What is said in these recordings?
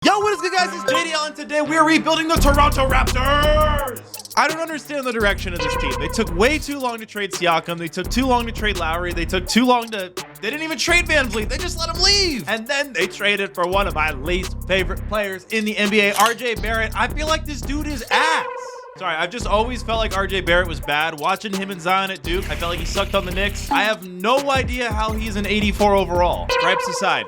Yo, what is good, guys? It's JDL, and today we are rebuilding the Toronto Raptors. I don't understand the direction of this team. They took way too long to trade Siakam. They took too long to trade Lowry. They took too long to... They didn't even trade VanVleet. They just let him leave. And then they traded for one of my least favorite players in the NBA, RJ Barrett. I feel like this dude is ass. Sorry, I've just always felt like RJ Barrett was bad. Watching him and Zion at Duke, I felt like he sucked on the Knicks. I have no idea how he's an 84 overall. Gripes aside.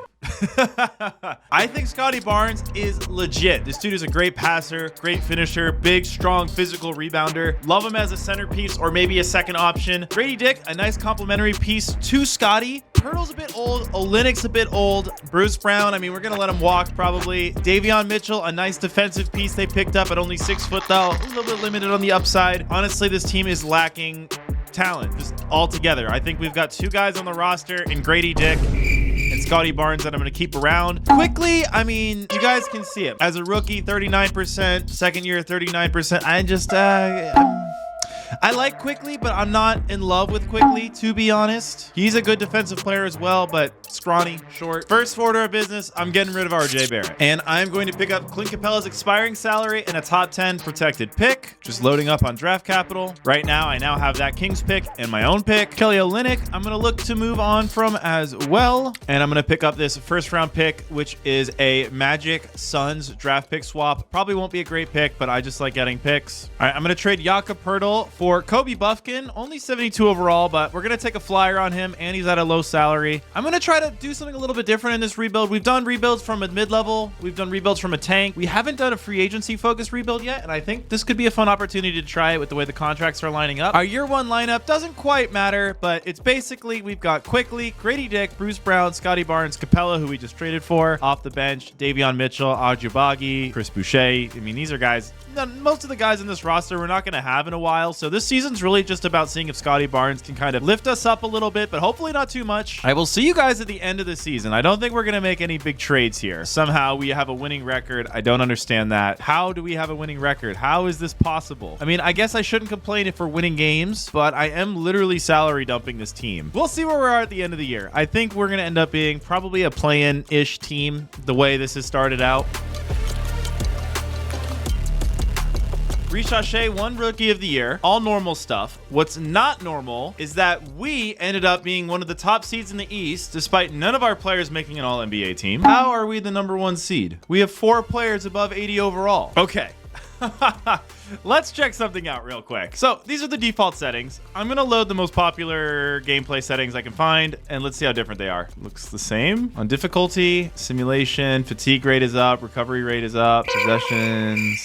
I think Scotty Barnes is legit. This dude is a great passer, great finisher, big, strong, physical rebounder. Love him as a centerpiece or maybe a second option. Grady Dick, a nice complementary piece to Scotty. Pirtle's a bit old. Olynyk's a bit old. Bruce Brown, I mean, we're going to let him walk probably. Davion Mitchell, a nice defensive piece they picked up at only 6 foot though. A little bit limited on the upside. Honestly, this team is lacking talent just altogether. I think we've got 2 guys on the roster in Grady Dick and Scotty Barnes that I'm going to keep around. Quickly, I mean, you guys can see it. As a rookie, 39%. Second year, 39%. I just, I like Quickly, but I'm not in love with Quickly, to be honest. He's a good defensive player as well, but scrawny, short. First order of business, I'm getting rid of RJ Barrett. And I'm going to pick up Clint Capella's expiring salary and a top 10 protected pick. Just loading up on draft capital. Right now, I now have that Kings pick and my own pick. Kelly Olynyk, I'm going to look to move on from as well. And I'm going to pick up this first round pick, which is a Magic Suns draft pick swap. Probably won't be a great pick, but I just like getting picks. All right, I'm going to trade Jakob Poeltl for Kobe Buffkin, only 72 overall, but we're going to take a flyer on him, and he's at a low salary. I'm going to try to do something a little bit different in this rebuild. We've done rebuilds from a mid-level. We've done rebuilds from a tank. We haven't done a free agency focused rebuild yet, and I think this could be a fun opportunity to try it with the way the contracts are lining up. Our year 1 lineup doesn't quite matter, but it's basically we've got Quickly, Grady Dick, Bruce Brown, Scotty Barnes, Capella, who we just traded for, off the bench, Davion Mitchell, Ajubagi, Chris Boucher. I mean, these are guys... Most of the guys in this roster we're not going to have in a while, so this season's really just about seeing if Scotty Barnes can kind of lift us up a little bit, but hopefully not too much. I will see you guys at the end of the season. I don't think we're going to make any big trades here. Somehow we have a winning record. I don't understand that. How do we have a winning record? How is this possible? I mean, I guess I shouldn't complain if we're winning games, but I am literally salary dumping this team. We'll see where we are at the end of the year. I think we're going to end up being probably a play-in-ish team the way this has started out. Richard won Rookie of the Year. All normal stuff. What's not normal is that we ended up being one of the top seeds in the East, despite none of our players making an All-NBA team. How are we the #1 seed? We have 4 players above 80 overall. Okay. Let's check something out real quick. So these are the default settings. I'm going to load the most popular gameplay settings I can find, and let's see how different they are. Looks the same. On difficulty, simulation, fatigue rate is up, recovery rate is up, possessions,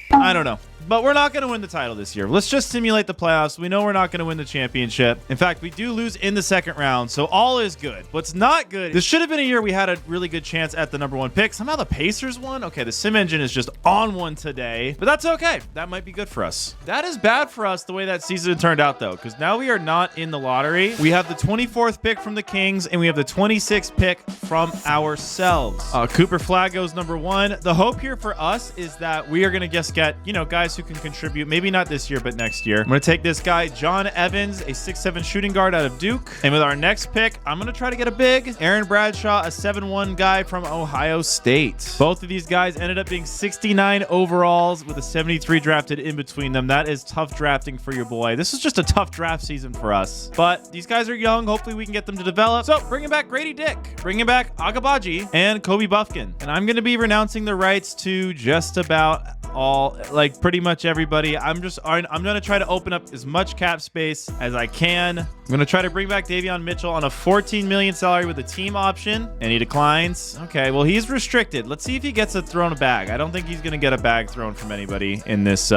I don't know. But we're not going to win the title this year. Let's just simulate the playoffs. We know we're not going to win the championship. In fact, we do lose in the second round, so all is good. What's not good, this should have been a year we had a really good chance at the #1 pick. Somehow the Pacers won. Okay, the sim engine is just on one today, but that's okay. That might be good for us. That is bad for us the way that season turned out, though, because now we are not in the lottery. We have the 24th pick from the Kings, and we have the 26th pick from ourselves. Cooper Flag goes #1. The hope here for us is that we are going to just get, you know, guys who can contribute, maybe not this year, but next year. I'm going to take this guy, John Evans, a 6'7" shooting guard out of Duke. And with our next pick, I'm going to try to get a big. Aaron Bradshaw, a 7'1" guy from Ohio State. Both of these guys ended up being 69 overalls with a 73 drafted in between them. That is tough drafting for your boy. This is just a tough draft season for us. But these guys are young. Hopefully we can get them to develop. So bringing back Grady Dick, bringing back Agabaji, and Kobe Buffkin. And I'm going to be renouncing the rights to just about all, like pretty much everybody. I'm going to try to open up as much cap space as I can. I'm going to try to bring back Davion Mitchell on a $14 million salary with a team option, and he declines. Okay, well, he's restricted. Let's see if he gets thrown a bag. I don't think he's going to get a bag thrown from anybody in this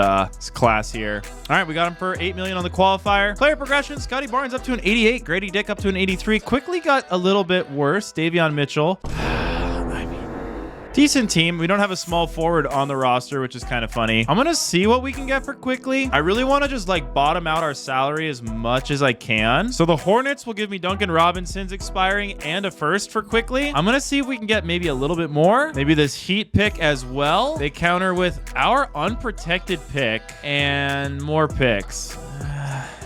class here. All right, we got him for $8 million on the qualifier. Player progression, Scotty Barnes up to an 88, Grady Dick up to an 83. Quickly got a little bit worse. Davion Mitchell. Decent team. We don't have a small forward on the roster, which is kind of funny. I'm going to see what we can get for Quickly. I really want to just like bottom out our salary as much as I can. So the Hornets will give me Duncan Robinson's expiring and a first for Quickly. I'm going to see if we can get maybe a little bit more. Maybe this Heat pick as well. They counter with our unprotected pick and more picks.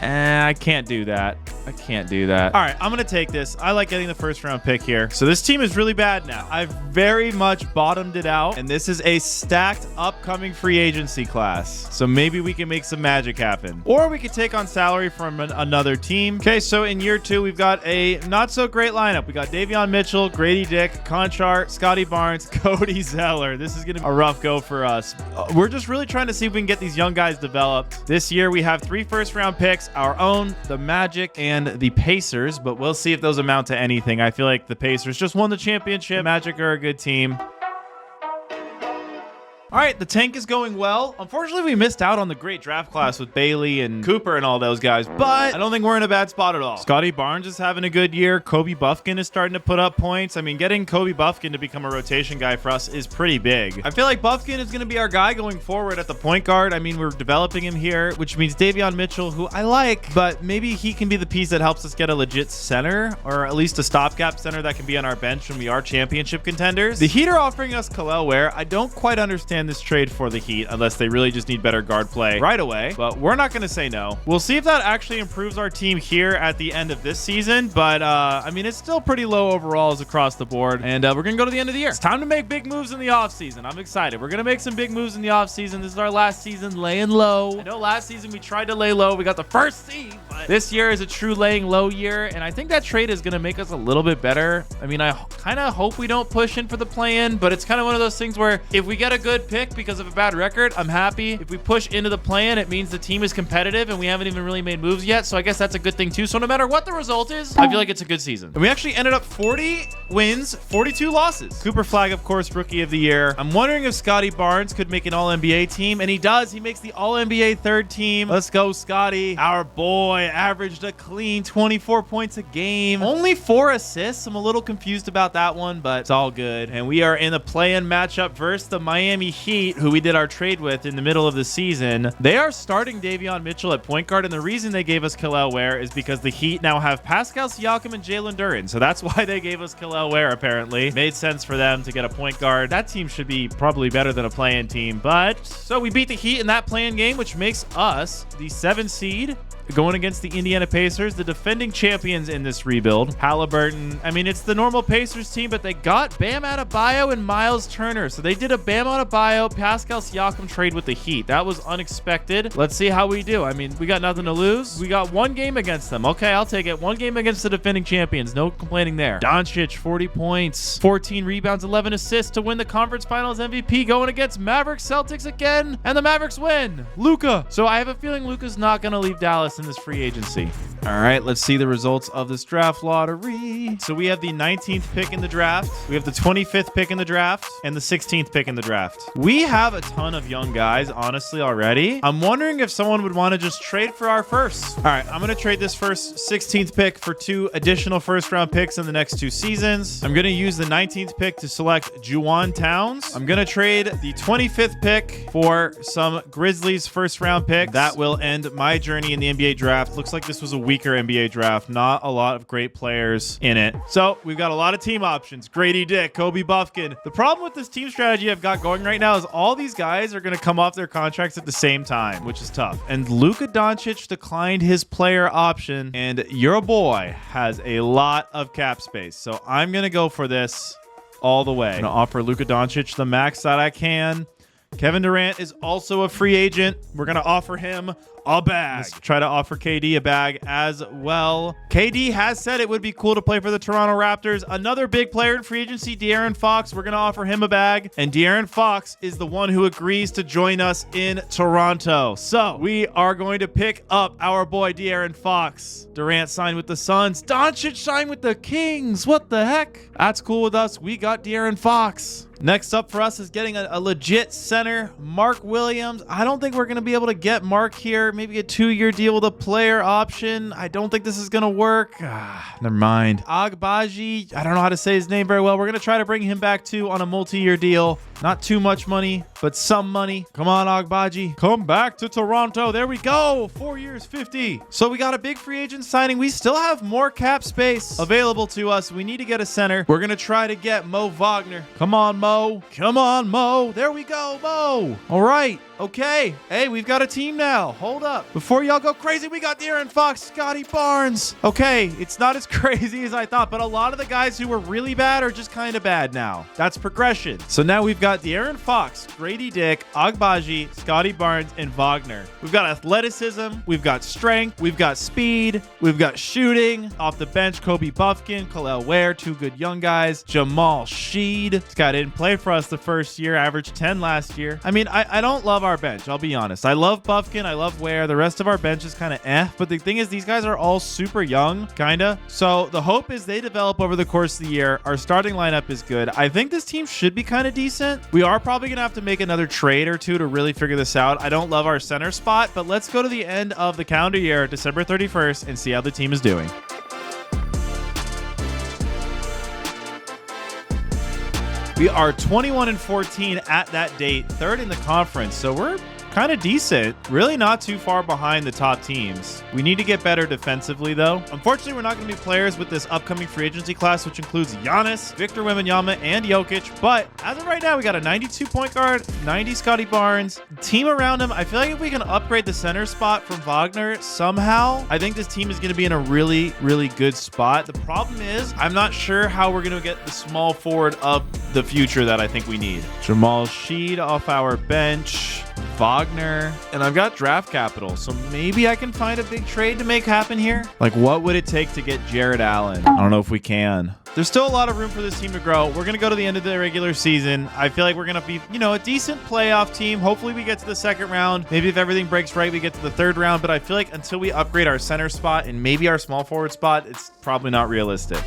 I can't do that. I can't do that. All right, I'm going to take this. I like getting the first round pick here. So this team is really bad now. I've very much bottomed it out, and this is a stacked upcoming free agency class. So maybe we can make some magic happen. Or we could take on salary from another team. Okay, so in year 2, we've got a not so great lineup. We got Davion Mitchell, Grady Dick, Conchart, Scotty Barnes, Cody Zeller. This is going to be a rough go for us. We're just really trying to see if we can get these young guys developed. This year, we have 3 first-round picks, our own, the Magic, and the Pacers, but we'll see if those amount to anything. I feel like the Pacers just won the championship. Magic are a good team. All right, the tank is going well. Unfortunately, we missed out on the great draft class with Bailey and Cooper and all those guys, but I don't think we're in a bad spot at all. Scotty Barnes is having a good year. Kobe Buffkin is starting to put up points. I mean, getting Kobe Buffkin to become a rotation guy for us is pretty big. I feel like Buffkin is going to be our guy going forward at the point guard. I mean, we're developing him here, which means Davion Mitchell, who I like, but maybe he can be the piece that helps us get a legit center, or at least a stopgap center that can be on our bench when we are championship contenders. The Heat are offering us Kel'el Ware. I don't quite understand this trade for the Heat unless they really just need better guard play right away, but we're not going to say no. We'll see if that actually improves our team here at the end of this season, but I mean, it's still pretty low overalls across the board, and we're going to go to the end of the year. It's time to make big moves in the offseason. I'm excited. We're going to make some big moves in the offseason. This is our last season laying low. I know last season we tried to lay low. We got the first seed, but this year is a true laying low year, and I think that trade is going to make us a little bit better. I mean, I kind of hope we don't push in for the play-in, but it's kind of one of those things where if we get a good pick because of a bad record, I'm happy. If we push into the play-in, it means the team is competitive and we haven't even really made moves yet, so I guess that's a good thing too. So no matter what the result is, I feel like it's a good season. And we actually ended up 40 wins, 42 losses. Cooper Flag, of course, rookie of the year. I'm wondering if Scotty Barnes could make an All-NBA team, and he does. He makes the All-NBA third team. Let's go, Scotty. Our boy averaged a clean 24 points a game. Only 4 assists. I'm a little confused about that one, but it's all good. And we are in the play-in matchup versus the Miami Heat, who we did our trade with in the middle of the season. They are starting Davion Mitchell at point guard, and the reason they gave us Kel'el Ware is because the Heat now have Pascal Siakam and Jalen Duren, so that's why they gave us Kel'el Ware, apparently. Made sense for them to get a point guard. That team should be probably better than a play-in team, but so we beat the Heat in that play-in game, which makes us the 7th seed going against the Indiana Pacers, the defending champions in this rebuild. Halliburton, I mean, it's the normal Pacers team, but they got Bam Adebayo and Miles Turner. So they did a Bam Adebayo, Pascal Siakam trade with the Heat. That was unexpected. Let's see how we do. I mean, we got nothing to lose. We got 1 game against them. Okay, I'll take it. 1 game against the defending champions. No complaining there. Doncic, 40 points, 14 rebounds, 11 assists to win the conference finals MVP, going against Mavericks Celtics again, and the Mavericks win. Luka. So I have a feeling Luka's not going to leave Dallas in this free agency. All right, let's see the results of this draft lottery. So we have the 19th pick in the draft. We have the 25th pick in the draft and the 16th pick in the draft. We have a ton of young guys, honestly, already. I'm wondering if someone would want to just trade for our first. All right, I'm going to trade this first 16th pick for 2 additional first-round picks in the next 2 seasons. I'm going to use the 19th pick to select Juwan Towns. I'm going to trade the 25th pick for some Grizzlies first-round pick. That will end my journey in the NBA draft. Looks like this was a weaker NBA draft. Not a lot of great players in it. So we've got a lot of team options. Grady Dick, Kobe Buffkin. The problem with this team strategy I've got going right now is all these guys are going to come off their contracts at the same time, which is tough. And Luka Doncic declined his player option, and your boy has a lot of cap space. So I'm going to go for this all the way. I'm going to offer Luka Doncic the max that I can. Kevin Durant is also a free agent. We're going to offer him a bag. Let's try to offer KD a bag as well. KD has said it would be cool to play for the Toronto Raptors. Another big player in free agency, De'Aaron Fox. We're going to offer him a bag. And De'Aaron Fox is the one who agrees to join us in Toronto. So we are going to pick up our boy De'Aaron Fox. Durant signed with the Suns. Doncic signed with the Kings. What the heck? That's cool with us. We got De'Aaron Fox. Next up for us is getting a legit center, Mark Williams. I don't think we're going to be able to get Mark here. Maybe a 2-year deal with a player option. I don't think this is going to work. Never mind. Agbaji, I don't know how to say his name very well. We're going to try to bring him back too on a multi-year deal. Not too much money, but some money. Come on, Agbaji. Come back to Toronto. There we go. 4 years, 50. So we got a big free agent signing. We still have more cap space available to us. We need to get a center. We're going to try to get Mo Wagner. Come on, Mo. Come on, Mo. There we go, Mo. All right. Okay. Hey, we've got a team now. Hold up. Before y'all go crazy, we got De'Aaron Fox, Scotty Barnes. Okay, it's not as crazy as I thought, but a lot of the guys who were really bad are just kind of bad now. That's progression. So now we've got De'Aaron Fox, Grady Dick, Agbaji, Scotty Barnes, and Wagner. We've got athleticism. We've got strength. We've got speed. We've got shooting. Off the bench, Kobe Buffkin, Khalil Ware, two good young guys. Jamal Sheed. This guy didn't play for us the first year, averaged 10 last year. I mean, I don't love our bench. I'll be honest. I love Buffkin. I love Ware. The rest of our bench is kind of but the thing is, these guys are all super young, kind of. So the hope is they develop over the course of the year. Our starting lineup is good. I think this team should be kind of decent. We are probably going to have to make another trade or two to really figure this out. I don't love our center spot, but let's go to the end of the calendar year, December 31st, and see how the team is doing. We are 21-14 at that date, third in the conference. So we're kind of decent, really not too far behind the top teams. We need to get better defensively though. Unfortunately, we're not going to be players with this upcoming free agency class, which includes Giannis, Victor Wembanyama, and Jokic. But as of right now, we got a 92 point guard, 90 Scotty Barnes. Team around him, I feel like if we can upgrade the center spot from Wagner somehow, I think this team is going to be in a really, really good spot. The problem is, I'm not sure how we're going to get the small forward of the future that I think we need. Jamal Sheed off our bench. Wagner, and I've got draft capital, so maybe I can find a big trade to make happen here. Like, what would it take to get Jared Allen? I don't know if we can. There's still a lot of room for this team to grow. We're going to go to the end of the regular season. I feel like we're going to be, a decent playoff team. Hopefully we get to the second round. Maybe if everything breaks right, we get to the third round, but I feel like until we upgrade our center spot and maybe our small forward spot, it's probably not realistic.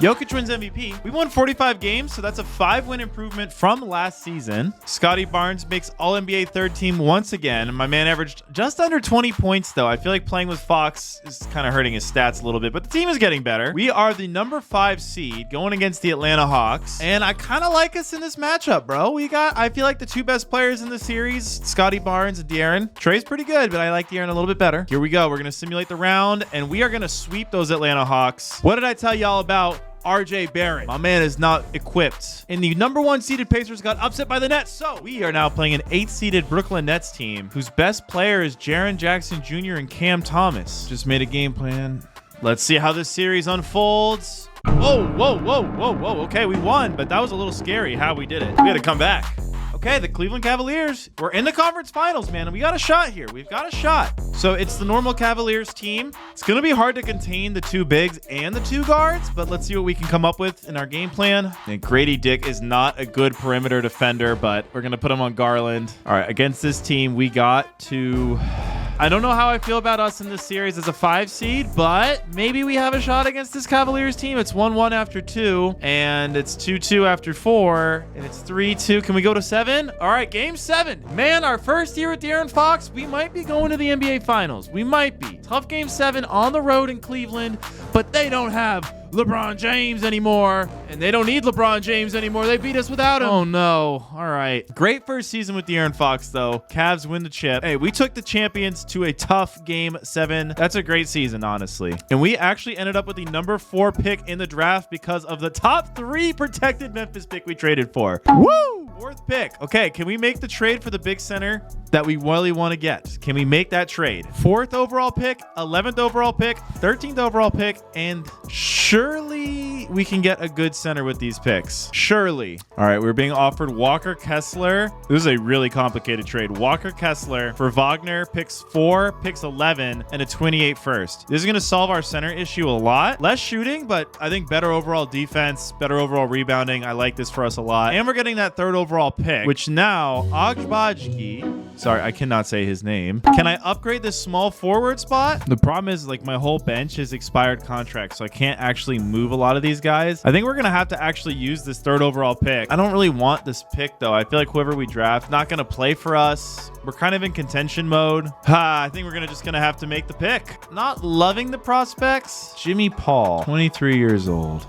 Jokic wins MVP. We won 45 games, so that's a 5-win improvement from last season. Scotty Barnes makes All-NBA third team once again. My man averaged just under 20 points, though. I feel like playing with Fox is kind of hurting his stats a little bit, but the team is getting better. We are the number 5 seed going against the Atlanta Hawks, and I kind of like us in this matchup, bro. I feel like the two best players in the series, Scotty Barnes and De'Aaron. Trey's pretty good, but I like De'Aaron a little bit better. Here we go. We're going to simulate the round, and we are going to sweep those Atlanta Hawks. What did I tell y'all about RJ Barrett? My man is not equipped. And the number 1 seeded Pacers got upset by the Nets. So we are now playing an 8th seeded Brooklyn Nets team whose best player is Jaren Jackson Jr. and Cam Thomas. Just made a game plan. Let's see how this series unfolds. Whoa, whoa, whoa, whoa, whoa. Okay, we won, but that was a little scary how we did it. We had to come back. Okay, the Cleveland Cavaliers, we're in the conference finals, man, and we got a shot here. We've got a shot. So it's the normal Cavaliers team. It's going to be hard to contain the 2 bigs and the 2 guards, but let's see what we can come up with in our game plan. And Grady Dick is not a good perimeter defender, but we're going to put him on Garland. All right, against this team, we got to... I don't know how I feel about us in this series as a 5 seed, but maybe we have a shot against this Cavaliers team. It's 1-1 after 2, and it's 2-2 after 4, and it's 3-2. Can we go to 7? All right, game 7. Man, our first year with De'Aaron Fox, we might be going to the NBA Finals. We might be. Tough game 7 on the road in Cleveland, but they don't have LeBron James anymore, and they don't need LeBron James anymore. They beat us without him. Oh no. All right. Great first season with De'Aaron Fox, though. Cavs win the chip. Hey, we took the champions to a tough game 7. That's a great season, honestly. And we actually ended up with the number 4 pick in the draft because of the top 3 protected Memphis pick we traded for. Woo! 4th pick. Okay, can we make the trade for the big center that we really want to get? Can we make that trade? 4th overall pick, 11th overall pick, 13th overall pick, and surely we can get a good center with these picks. Surely. All right, we're being offered Walker Kessler. This is a really complicated trade. Walker Kessler for Wagner, picks 4, picks 11, and a 28 first. This is going to solve our center issue a lot. Less shooting, but I think better overall defense, better overall rebounding. I like this for us a lot. And we're getting that 3rd overall pick, which now Agbaji, sorry, I cannot say his name. Can I upgrade this small forward spot? The problem is, like, my whole bench is expired contracts, so I can't actually move a lot of these guys. I think we're going to have to actually use this 3rd overall pick. I don't really want this pick, though. I feel like whoever we draft, not going to play for us. We're kind of in contention mode. I think we're just going to have to make the pick. Not loving the prospects. Jimmy Paul, 23 years old.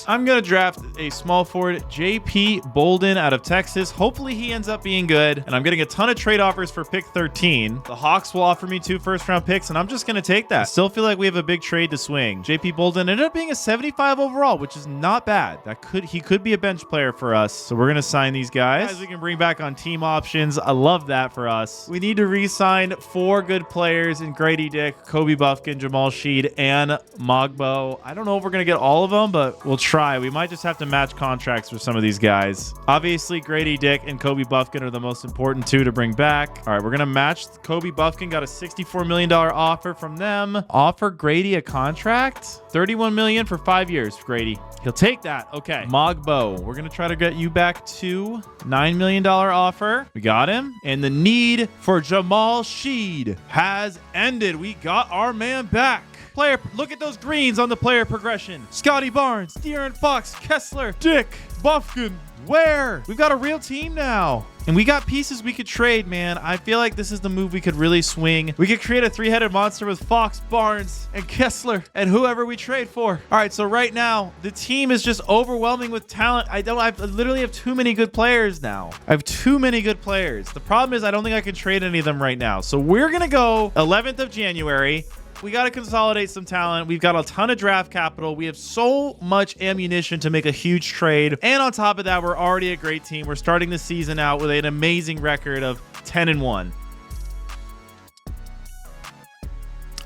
picks. I'm going to draft a small forward, JP Bolden out of Texas. Hopefully he ends up being good. And I'm getting a ton of trade offers for pick 13. The Hawks will offer me 2 first-round picks, and I'm just going to take that. I still feel like we have a big trade to swing. JP Bolden ended up being a 75 overall, which is not bad. He could be a bench player for us. So we're going to sign these guys. We can bring back on team options. I love that for us. We need to re-sign 4 good players in Grady Dick, Kobe Buffkin, Jamal Sheed, and Mogbo. I don't know if we're going to get all of them, but we'll try. We might just have to match contracts for some of these guys. Obviously, Grady Dick and Kobe Buffkin are the most important 2 to bring back. All right, we're going to match. Kobe Buffkin got a $64 million offer from them. Offer Grady a contract? $31 million for 5 years, Grady. He'll take that. Okay. Mogbo, we're going to try to get you back to $9 million offer. We got him. And the need for Jamal Sheed has ended. We got our man back. Player, look at those greens on the player progression. Scotty Barnes, De'Aaron Fox, Kessler, Dick, Buffkin. Where? We've got a real team now. And we got pieces we could trade, man. I feel like this is the move we could really swing. We could create a 3-headed monster with Fox, Barnes, and Kessler, and whoever we trade for. All right, so right now, the team is just overwhelming with talent. I literally have too many good players now. I have too many good players. The problem is I don't think I can trade any of them right now. So we're going to go 11th of January. We got to consolidate some talent. We've got a ton of draft capital. We have so much ammunition to make a huge trade. And on top of that, we're already a great team. We're starting the season out with an amazing record of 10-1.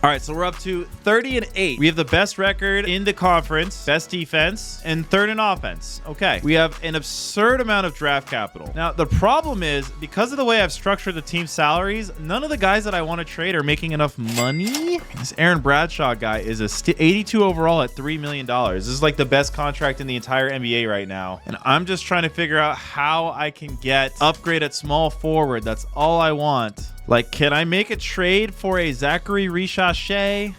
All right, so we're up to 30-8. We have the best record in the conference, best defense, and 3rd in offense. Okay, we have an absurd amount of draft capital. Now, the problem is, because of the way I've structured the team salaries, none of the guys that I want to trade are making enough money. This Aaron Bradshaw guy is a 82 overall at $3 million. This is like the best contract in the entire NBA right now. And I'm just trying to figure out how I can get upgrade at small forward. That's all I want. Like, can I make a trade for a Zachary Richache?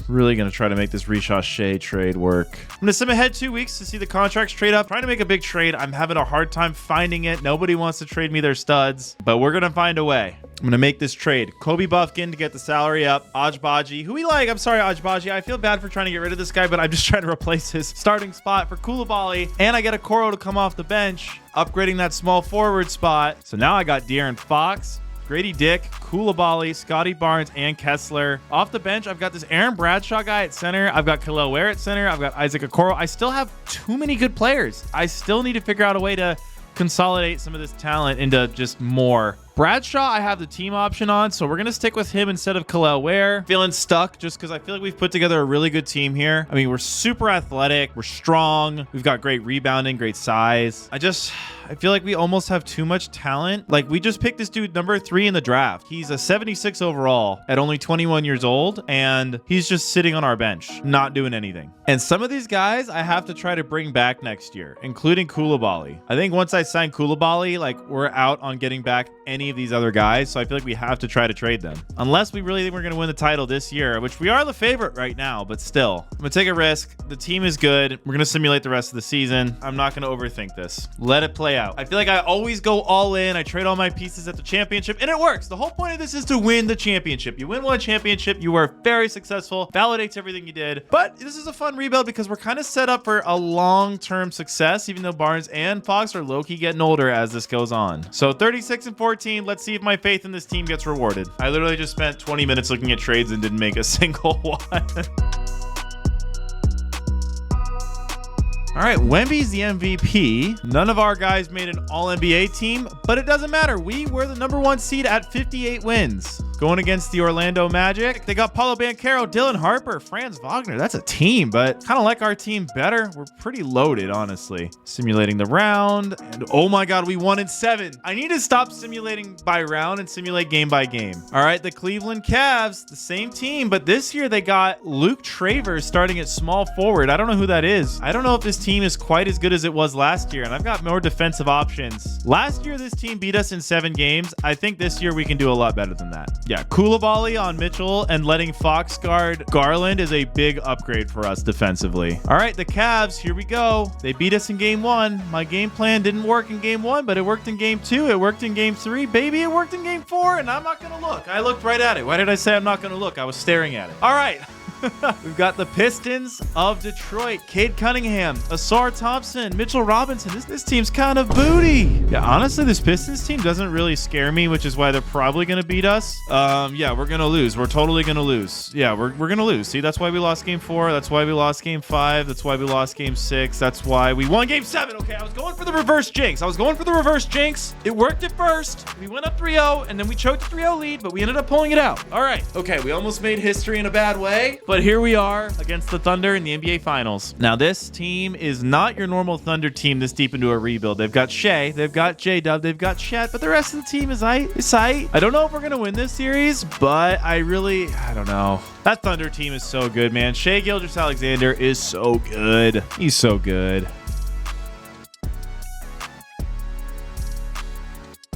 Really going to try to make this Richache trade work. I'm going to sim ahead 2 weeks to see the contracts trade up. Trying to make a big trade. I'm having a hard time finding it. Nobody wants to trade me their studs, but we're going to find a way. I'm going to make this trade. Kobe Buffkin to get the salary up. Ajbaji, who we like. I'm sorry, Ajbaji. I feel bad for trying to get rid of this guy, but I'm just trying to replace his starting spot for Koulibaly. And I get a Koro to come off the bench, upgrading that small forward spot. So now I got De'Aaron Fox, Grady Dick, Koulibaly, Scotty Barnes, and Kessler. Off the bench, I've got this Aaron Bradshaw guy at center. I've got Kel'el Ware at center. I've got Isaac Okoro. I still have too many good players. I still need to figure out a way to consolidate some of this talent into just more. Bradshaw, I have the team option on, so we're going to stick with him instead of Kel'el Ware. Feeling stuck just because I feel like we've put together a really good team here. I mean, we're super athletic. We're strong. We've got great rebounding, great size. I feel like we almost have too much talent. Like, we just picked this dude number 3 in the draft. He's a 76 overall at only 21 years old, and he's just sitting on our bench, not doing anything. And some of these guys I have to try to bring back next year, including Koulibaly. I think once I sign Koulibaly, like, we're out on getting back any of these other guys, so I feel like we have to try to trade them. Unless we really think we're going to win the title this year, which we are the favorite right now, but still. I'm going to take a risk. The team is good. We're going to simulate the rest of the season. I'm not going to overthink this. Let it play out. I feel like I always go all in. I trade all my pieces at the championship, and it works. The whole point of this is to win the championship. You win one championship, you are very successful, validates everything you did. But this is a fun rebuild because we're kind of set up for a long-term success, even though Barnes and Fox are low-key getting older as this goes on. So 36-14. Let's see if my faith in this team gets rewarded. I literally just spent 20 minutes looking at trades and didn't make a single one. All right, Wemby's the MVP. None of our guys made an all-NBA team, but it doesn't matter. We were the #1 seed at 58 wins. Going against the Orlando Magic. They got Paulo Banchero, Dylan Harper, Franz Wagner. That's a team, but kind of like our team better. We're pretty loaded, honestly. Simulating the round. And oh my God, we won in 7. I need to stop simulating by round and simulate game by game. All right, the Cleveland Cavs, the same team, but this year they got Luke Travers starting at small forward. I don't know who that is. I don't know if this team is quite as good as it was last year, and I've got more defensive options. Last year, this team beat us in 7 games. I think this year we can do a lot better than that. Yeah, Koulibaly on Mitchell and letting Fox guard Garland is a big upgrade for us defensively. All right, the Cavs, here we go. They beat us in game 1. My game plan didn't work in game 1, but it worked in game 2. It worked in game 3. Baby, it worked in game 4, and I'm not going to look. I looked right at it. Why did I say I'm not going to look? I was staring at it. All right. We've got the Pistons of Detroit. Cade Cunningham, Asar Thompson, Mitchell Robinson. This team's kind of booty. Yeah, honestly, this Pistons team doesn't really scare me, which is why they're probably going to beat us. Yeah, we're going to lose. We're totally going to lose. Yeah, we're going to lose. See, that's why we lost game 4. That's why we lost game 5. That's why we lost game 6. That's why we won game 7. Okay, I was going for the reverse jinx. It worked at first. We went up 3-0, and then we choked a 3-0 lead, but we ended up pulling it out. All right. Okay, we almost made history in a bad way, but here we are against the Thunder in the NBA Finals. Now, this team is not your normal Thunder team this deep into a rebuild. They've got Shea, they've got J-Dub, they've got Chet, but the rest of the team is aight. I don't know if we're going to win this series, but I don't know. That Thunder team is so good, man. Shea Gilgeous-Alexander is so good. He's so good.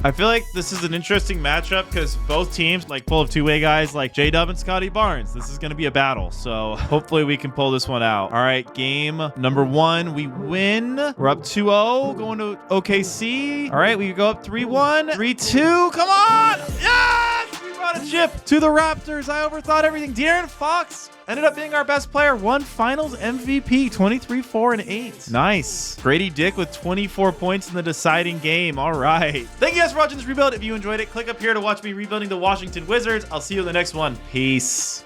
I feel like this is an interesting matchup because both teams like full of two-way guys like J-Dub and Scotty Barnes. This is going to be a battle, so hopefully we can pull this one out. All right, game number 1, we win. We're up 2-0, going to OKC. All right, we go up 3-1, 3-2. Come on! Yes! We brought a chip to the Raptors. I overthought everything. De'Aaron Fox ended up being our best player. Won finals MVP, 23, 4, and 8. Nice. Grady Dick with 24 points in the deciding game. All right. Thank you guys for watching this rebuild. If you enjoyed it, click up here to watch me rebuilding the Washington Wizards. I'll see you in the next one. Peace.